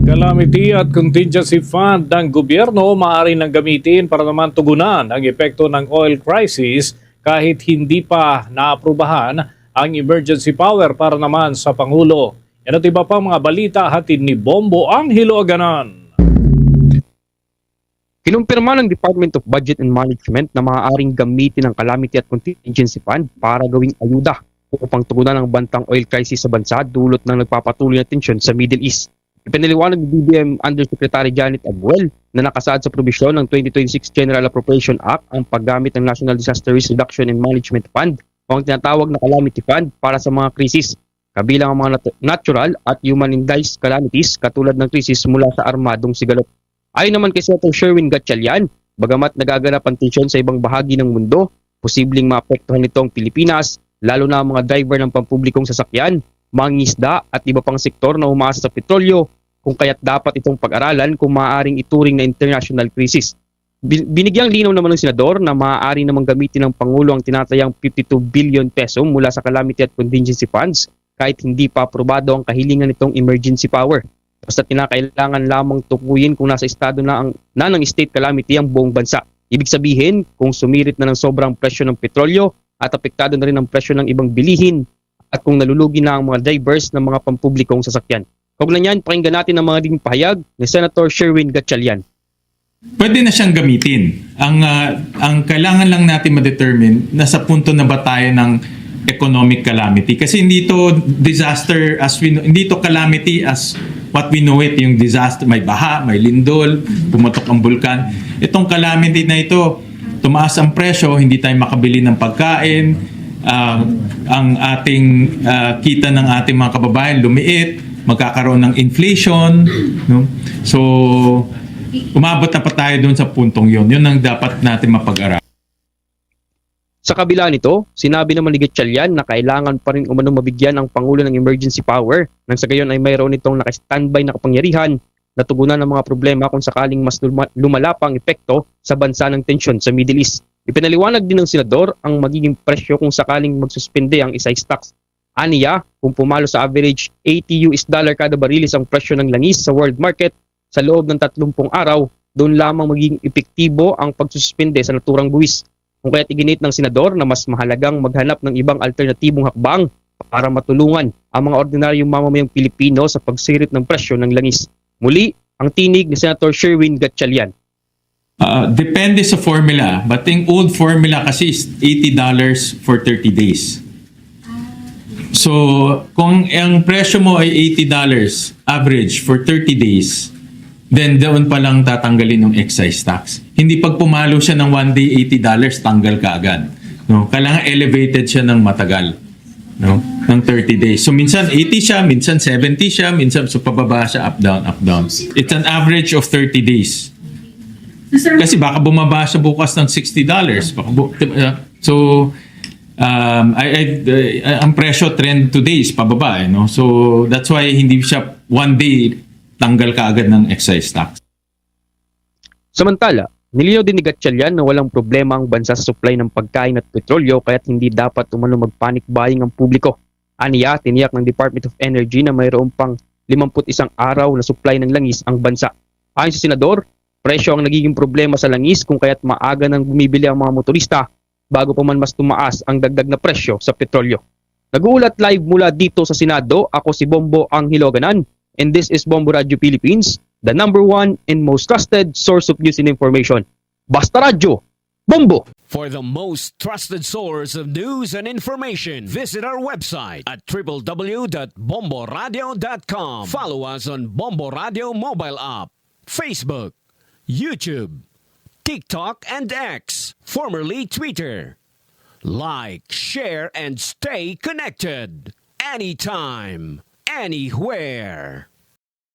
Calamity at Contingency Fund ng gobyerno maaari nang gamitin para naman tugunan ang epekto ng oil crisis kahit hindi pa naaprubahan ang emergency power para naman sa Pangulo. Yan at iba pang mga balita hatid ni Bombo Angelo Aganan. Kinumpirma ng Department of Budget and Management na maaaring gamitin ang Calamity at Contingency Fund para gawing ayuda upang tugunan ang bantang oil crisis sa bansa dulot ng nagpapatuloy na tensyon sa Middle East. Ipinaliwanag ni BBM Undersecretary Janet Abuel na nakasaad sa probisyon ng 2026 General Appropriation Act ang paggamit ng National Disaster Risk Reduction and Management Fund o ang tinatawag na Calamity Fund para sa mga krisis, kabilang ang mga natural at human-induced calamities katulad ng krisis mula sa armadong sigalot. Ayon naman kay Senator Sherwin Gatchalian, bagamat nagaganap ang tensyon sa ibang bahagi ng mundo, posibleng maapektuhan nito ang Pilipinas, lalo na ang mga driver ng pampublikong sasakyan, mangingisda at iba pang sektor na umaasa sa petrolyo, kung kaya't dapat itong pag-aralan kung maaaring ituring na international crisis. Binigyang linaw naman ng senador na maaari namang gamitin ng Pangulo ang tinatayang 52 billion peso mula sa Calamity at Contingency Funds kahit hindi pa aprobado ang kahilingan nitong emergency power. Basta kinakailangan lamang tukuyin kung nasa estado na ng state calamity ang buong bansa. Ibig sabihin, kung sumirit na ng sobrang presyo ng petrolyo at apektado na rin ang presyo ng ibang bilihin at kung nalulugi na ang mga drivers ng mga pampublikong sasakyan. Kaugnay niyan, pakinggan natin ang mga ding pahayag ni Senator Sherwin Gatchalian. Pwede na siyang gamitin. Ang kailangan lang natin ma-determine nasa punto na ba tayo ng economic calamity. Kasi hindi to disaster hindi to calamity as what we know it, yung disaster, may baha, may lindol, pumatok ang bulkan. Itong calamity na ito, tumaas ang presyo, hindi tayo makabili ng pagkain, ang ating kita ng ating mga kababayan lumiit, magkakaroon ng inflation, no? So umabot na pa tayo doon sa puntong yon. Yun ang dapat natin mapag-aralan. Sa kabila nito, sinabi naman ni Gatchalian na kailangan pa rin umanong mabigyan ang Pangulo ng emergency power nang sa gayon ay mayroon itong naka-standby na kapangyarihan na tugunan ng mga problema kung sakaling mas lumala pa ang epekto sa bansa ng tensyon sa Middle East. Ipinaliwanag din ng senador ang magiging presyo kung sakaling magsuspende ang excise tax. Aniya, kung pumalo sa average $80 kada barilis ang presyo ng langis sa world market sa loob ng 30 araw, doon lamang magiging epektibo ang pagsuspende sa naturang buwis. Kung kaya't iginit ng senador na mas mahalagang maghanap ng ibang alternatibong hakbang para matulungan ang mga ordinaryong mamamayang Pilipino sa pagsirit ng presyo ng langis. Muli, ang tinig ni Senator Sherwin Gatchalian. Depende sa formula, but yung old formula kasi is $80 for 30 days. So, kung ang presyo mo ay $80 average for 30 days, then doon pa lang tatanggalin yung excise tax. Hindi pag pumalo siya ng one day $80, tanggal ka agad. No? Kailangan elevated siya ng matagal. No? Ng 30 days. So, minsan 80 siya, minsan 70 siya, minsan so pababa siya, up, down, up, down. It's an average of 30 days. Kasi baka bumaba siya bukas ng $60. So, ang presyo trend today is pababa, no? So that's why hindi siya one day tanggal ka agad ng excise tax. Samantala, nilinaw din ni Gatchalian na walang problema ang bansa sa supply ng pagkain at petrolyo kaya't hindi dapat umano mag-panic buying ang publiko. Aniya, tiniyak ng Department of Energy na mayroon pang 51 araw na supply ng langis ang bansa. Ayon sa senador, presyo ang nagiging problema sa langis kung kaya't maaga nang bumibili ang mga motorista bago pa man mas tumaas ang dagdag na presyo sa petrolyo. Nag-uulat live mula dito sa Senado, ako si Bombo Angelo Aganan, and this is Bombo Radio Philippines, the #1 and most trusted source of news and information. Basta Radyo, Bombo! For the most trusted source of news and information, visit our website at www.bomboradio.com. Follow us on Bombo Radio mobile app, Facebook, YouTube, TikTok and X, formerly Twitter. Like, share, and stay connected. Anytime, anywhere.